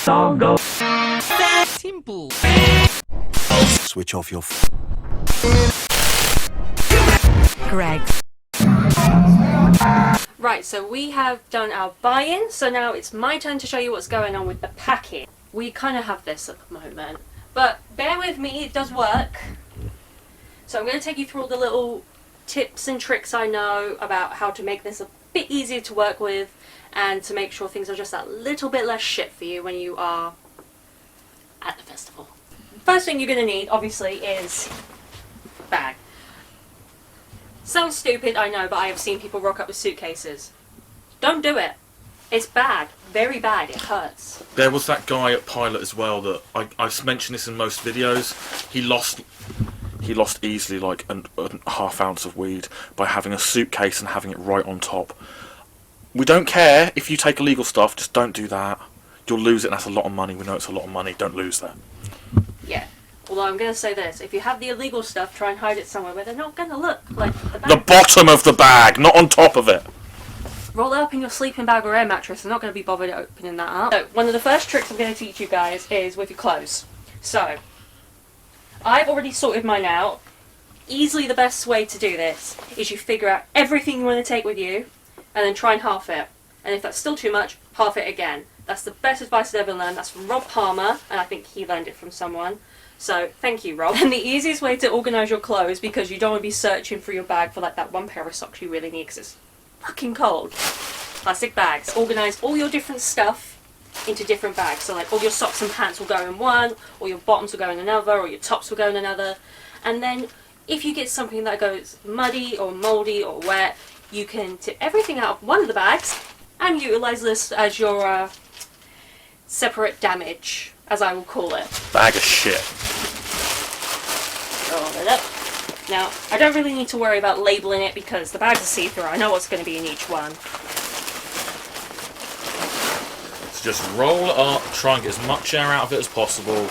So go. Simple. Switch off your Greg. Right, so we have done our buy-in, so now it's my turn to show you what's going on with the packing. We kind of have this at the moment, but bear with me, it does work. So I'm going to take you through all the little tips and tricks I know about how to make this a bit easier to work with and to make sure things are just a little bit less shit for you when you are at the festival. First thing you're going to need, obviously, is a bag. Sounds stupid, I know, but I have seen people rock up with suitcases. Don't do it. It's bad. Very bad. It hurts. There was that guy at Pilot as well that I've mentioned this in most videos. He lost easily like a half ounce of weed by having a suitcase and having it right on top. We don't care if you take illegal stuff, just don't do that. You'll lose it, and that's a lot of money. We know it's a lot of money. Don't lose that. Yeah. Although I'm going to say this, if you have the illegal stuff, try and hide it somewhere where they're not going to look like the bag. The bottom of the bag, not on top of it. Roll it up in your sleeping bag or air mattress. I'm not going to be bothered opening that up. So, one of the first tricks I'm going to teach you guys is with your clothes. So, I've already sorted mine out. Easily the best way to do this is you figure out everything you want to take with you and then try and half it. And if that's still too much, half it again. That's the best advice I've ever learned. That's from Rob Palmer, and I think he learned it from someone. So, thank you, Rob. And the easiest way to organise your clothes, because you don't want to be searching through your bag for like that one pair of socks you really need because it's fucking cold. Plastic bags. Organise all your different stuff into different bags. So like all your socks and pants will go in one, or your bottoms will go in another, or your tops will go in another. And then if you get something that goes muddy or mouldy or wet, you can tip everything out of one of the bags and utilise this as your separate damage, as I will call it. Bag of shit. Roll it up. Now, I don't really need to worry about labelling it because the bags are see-through. I know what's going to be in each one. So just roll it up, try and get as much air out of it as possible.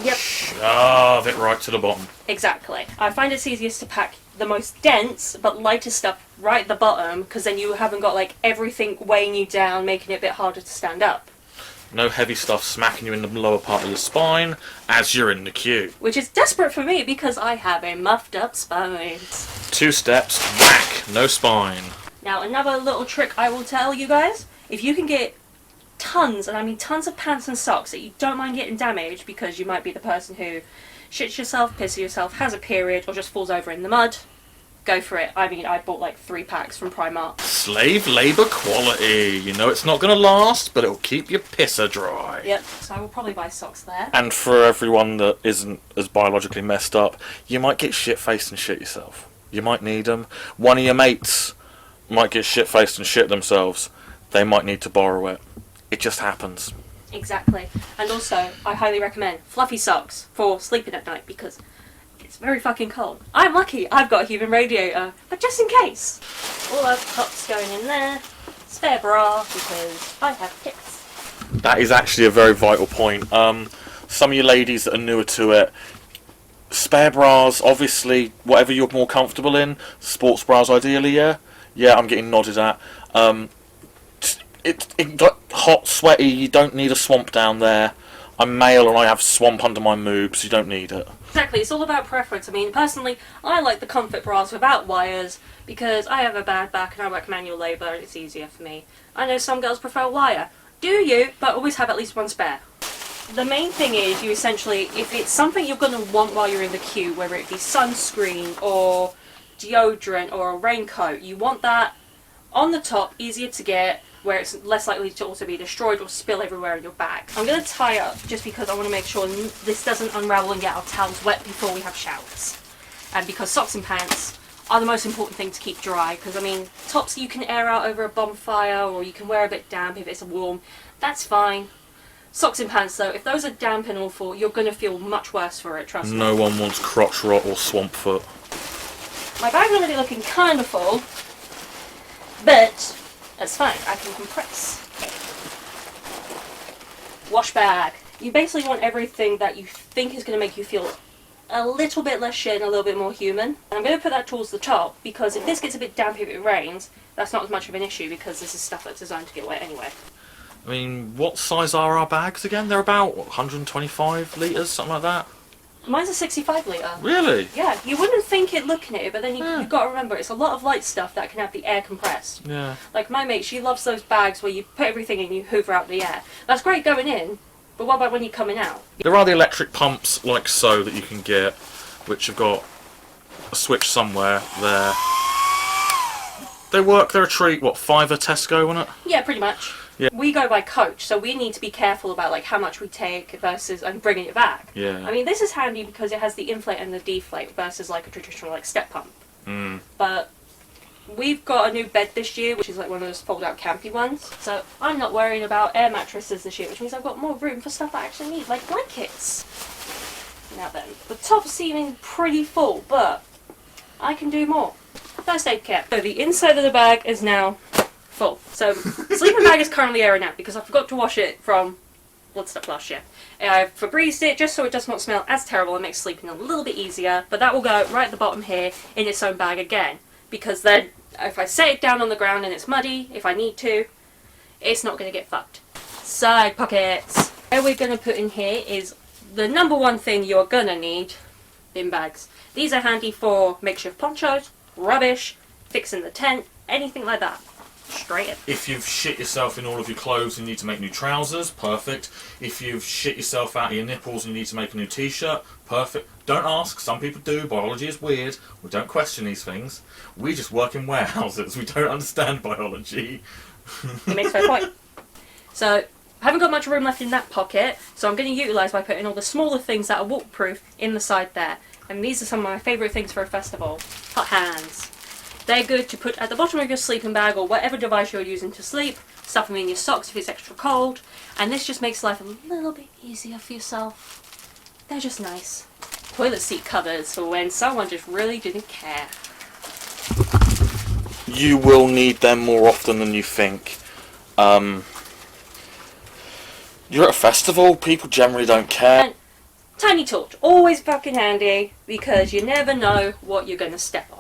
Yep. Shove it right to the bottom. Exactly. I find it's easiest to pack the most dense but lighter stuff right at the bottom because then you haven't got like everything weighing you down, making it a bit harder to stand up. No heavy stuff smacking you in the lower part of the spine as you're in the queue. Which is desperate for me because I have a muffed up spine. 2 steps, whack, no spine. Now another little trick I will tell you guys, if you can get tons, and I mean tons of pants and socks that you don't mind getting damaged because you might be the person who shits yourself, pisses yourself, has a period, or just falls over in the mud, go for it. I mean, I bought like 3 packs from Primark. Slave labour quality. You know it's not going to last, but it'll keep your pisser dry. Yep, so I will probably buy socks there. And for everyone that isn't as biologically messed up, you might get shit-faced and shit yourself. You might need them. One of your mates might get shit-faced and shit themselves. They might need to borrow it. It just happens. Exactly. And also, I highly recommend fluffy socks for sleeping at night because it's very fucking cold. I'm lucky I've got a human radiator, but just in case. All our tops going in there. Spare bra because I have tits. That is actually a very vital point. Some of you ladies that are newer to it, spare bras, obviously, whatever you're more comfortable in. Sports bras, ideally, yeah. Yeah, I'm getting nodded at. It got hot, sweaty. You don't need a swamp down there. I'm male and I have swamp under my moobs. You don't need it. Exactly, it's all about preference. I mean, personally, I like the comfort bras without wires because I have a bad back and I work manual labour and it's easier for me. I know some girls prefer wire. Do you, but always have at least one spare. The main thing is you essentially, if it's something you're going to want while you're in the queue, whether it be sunscreen or deodorant or a raincoat, you want that on the top, easier to get, where it's less likely to also be destroyed or spill everywhere in your bag. I'm going to tie up just because I want to make sure this doesn't unravel and get our towels wet before we have showers. And because socks and pants are the most important thing to keep dry, because I mean, tops you can air out over a bonfire or you can wear a bit damp if it's warm, that's fine. Socks and pants though, if those are damp and awful, you're going to feel much worse for it, trust me. No one wants crotch rot or swamp foot. My bag's already looking kind of full, but that's fine, I can compress. Wash bag. You basically want everything that you think is going to make you feel a little bit less shit and a little bit more human. And I'm going to put that towards the top because if this gets a bit damp if it rains, that's not as much of an issue because this is stuff that's designed to get wet anyway. I mean, what size are our bags again? They're about what, 125 litres, something like that. Mine's a 65 litre. Really? Yeah, you wouldn't think it looking at it, but then you've got to remember it's a lot of light stuff that can have the air compressed. Yeah. Like my mate, she loves those bags where you put everything in and you hoover out the air. That's great going in, but what about when you're coming out? There are the electric pumps like so that you can get, which have got a switch somewhere there. They work, they're a treat. What, $5 Tesco on it? Yeah, pretty much. Yeah. We go by coach, so we need to be careful about like how much we take versus and bringing it back. Yeah. I mean, this is handy because it has the inflate and the deflate versus like a traditional like step pump. But we've got a new bed this year, which is like one of those fold-out campy ones. So I'm not worrying about air mattresses this year, which means I've got more room for stuff I actually need, like blankets. Now then, the top's seeming pretty full, but I can do more. First aid kit. So the inside of the bag is now full. So the sleeping bag is currently airing out because I forgot to wash it from Bloodstock last year. I've Febrezed it just so it does not smell as terrible and makes sleeping a little bit easier, but that will go right at the bottom here in its own bag again, because then if I set it down on the ground and it's muddy, if I need to, it's not going to get fucked. Side pockets. What we're going to put in here is the number one thing you're going to need, bin bags. These are handy for makeshift ponchos, rubbish, fixing the tent, anything like that. Straight in. If you've shit yourself in all of your clothes and you need to make new trousers, perfect. If you've shit yourself out of your nipples and you need to make a new t-shirt, perfect. Don't ask, some people do, biology is weird. We don't question these things. We just work in warehouses, we don't understand biology. It makes a fair point. So, I haven't got much room left in that pocket, so I'm going to utilise by putting all the smaller things that are waterproof in the side there. And these are some of my favourite things for a festival. Hot hands. They're good to put at the bottom of your sleeping bag or whatever device you're using to sleep. Stuff them in your socks if it's extra cold. And this just makes life a little bit easier for yourself. They're just nice. Toilet seat covers for when someone just really didn't care. You will need them more often than you think. You're at a festival, people generally don't care. And tiny torch, always fucking handy, because you never know what you're going to step on.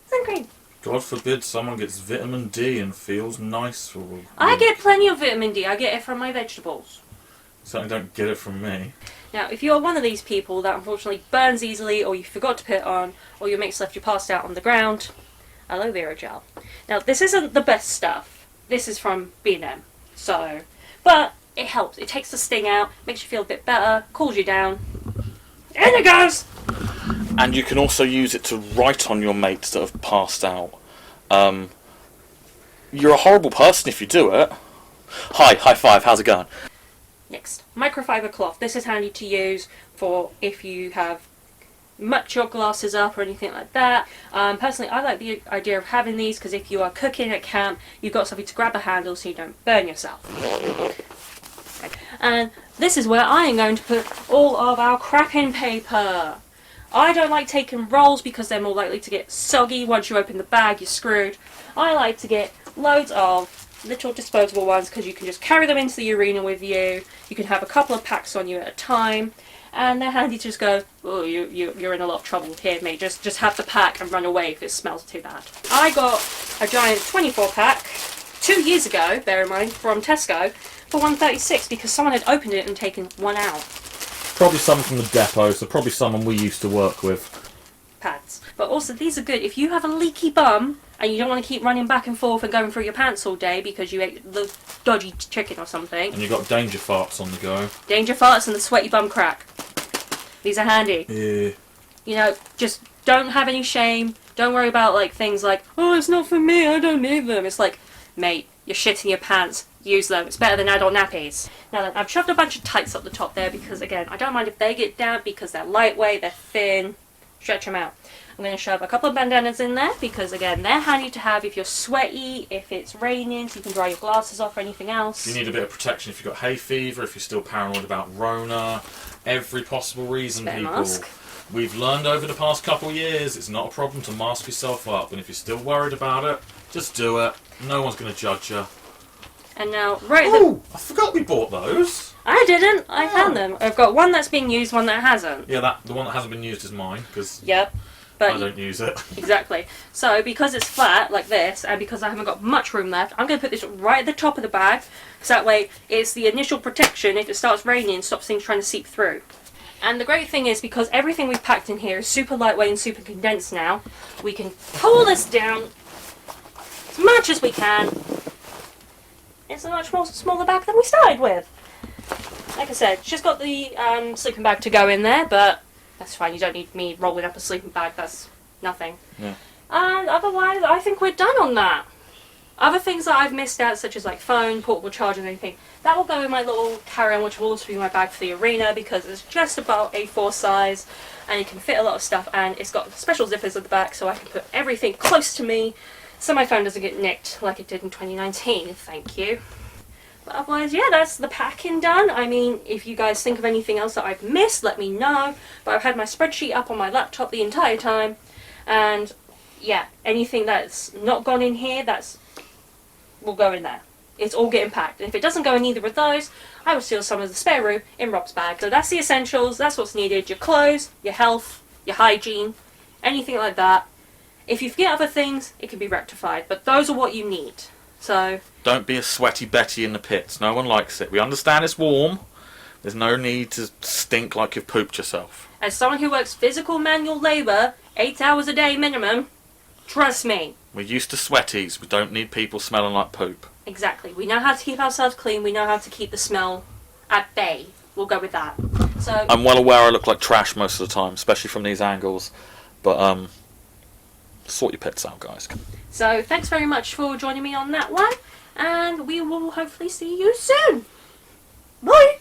Isn't great? God forbid someone gets vitamin D and feels nice for a week. I get plenty of vitamin D. I get it from my vegetables. Certainly don't get it from me. Now, if you're one of these people that unfortunately burns easily, or you forgot to put it on, or your mates left you passed out on the ground, aloe vera gel. Now, this isn't the best stuff. This is from B&M. So, but it helps. It takes the sting out, makes you feel a bit better, cools you down. In it goes! And you can also use it to write on your mates that have passed out. You're a horrible person if you do it. Hi, high five, how's it going? Next, microfiber cloth. This is handy to use for if you have mucked your glasses up or anything like that. Personally, I like the idea of having these because if you are cooking at camp, you've got something to grab a handle so you don't burn yourself. Okay. And this is where I am going to put all of our cracking paper. I don't like taking rolls because they're more likely to get soggy. Once you open the bag, you're screwed. I like to get loads of little disposable ones because you can just carry them into the arena with you. You can have a couple of packs on you at a time, and they're handy to just go, oh, you're in a lot of trouble here, mate. Just have the pack and run away if it smells too bad. I got a giant 24 pack 2 years ago, bear in mind, from Tesco for $1.36 because someone had opened it and taken one out. Probably someone from the depot, so probably someone we used to work with. Pads. But also, these are good if you have a leaky bum and you don't want to keep running back and forth and going through your pants all day because you ate the dodgy chicken or something. And you've got danger farts on the go. Danger farts and the sweaty bum crack. These are handy. Yeah. You know, just don't have any shame. Don't worry about like things like, oh, it's not for me, I don't need them. It's like, mate, you're shitting your pants. Use them. It's better than adult nappies. Now then, I've shoved a bunch of tights up the top there because, again, I don't mind if they get damp because they're lightweight, they're thin. Stretch them out. I'm going to shove a couple of bandanas in there because, again, they're handy to have if you're sweaty, if it's raining, so you can dry your glasses off or anything else. You need a bit of protection if you've got hay fever, if you're still paranoid about Rona. Every possible reason, Spare people. mask. We've learned over the past couple of years it's not a problem to mask yourself up, and if you're still worried about it, just do it. No one's going to judge you. And now, right at Oh, I forgot we bought those. I didn't. I found them. I've got one that's being used, one that hasn't. Yeah, the one that hasn't been used is mine, because Yep. But I don't use it. Exactly. So because it's flat like this, and because I haven't got much room left, I'm going to put this right at the top of the bag, so that way it's the initial protection if it starts raining, stops things trying to seep through. And the great thing is, because everything we've packed in here is super lightweight and super condensed now, we can pull this down as much as we can. It's a much more smaller bag than we started with. Like I said, she's got the sleeping bag to go in there, but that's fine. You don't need me rolling up a sleeping bag. That's nothing. Yeah. And otherwise, I think we're done on that. Other things that I've missed out, such as like phone, portable charger and anything, that will go in my little carry-on, which will also be my bag for the arena, because it's just about A4 size and it can fit a lot of stuff, and it's got special zippers at the back so I can put everything close to me so my phone doesn't get nicked like it did in 2019. Thank you. But otherwise, yeah, that's the packing done. I mean, if you guys think of anything else that I've missed, let me know. But I've had my spreadsheet up on my laptop the entire time, and yeah, anything that's not gone in here, will go in there. It's all getting packed. And if it doesn't go in either of those, I will steal some of the spare room in Rob's bag. So that's the essentials, that's what's needed. Your clothes, your health, your hygiene, anything like that. If you forget other things, it can be rectified. But those are what you need. So Don't be a sweaty Betty in the pits. No one likes it. We understand it's warm. There's no need to stink like you've pooped yourself. as someone who works physical manual labour, 8 hours a day minimum, trust me. We're used to sweaties. We don't need people smelling like poop. Exactly. We know how to keep ourselves clean. We know how to keep the smell at bay. We'll go with that. So I'm well aware I look like trash most of the time, especially from these angles. But, sort your pits out, guys. So thanks very much for joining me on that one. And we will hopefully see you soon. Bye!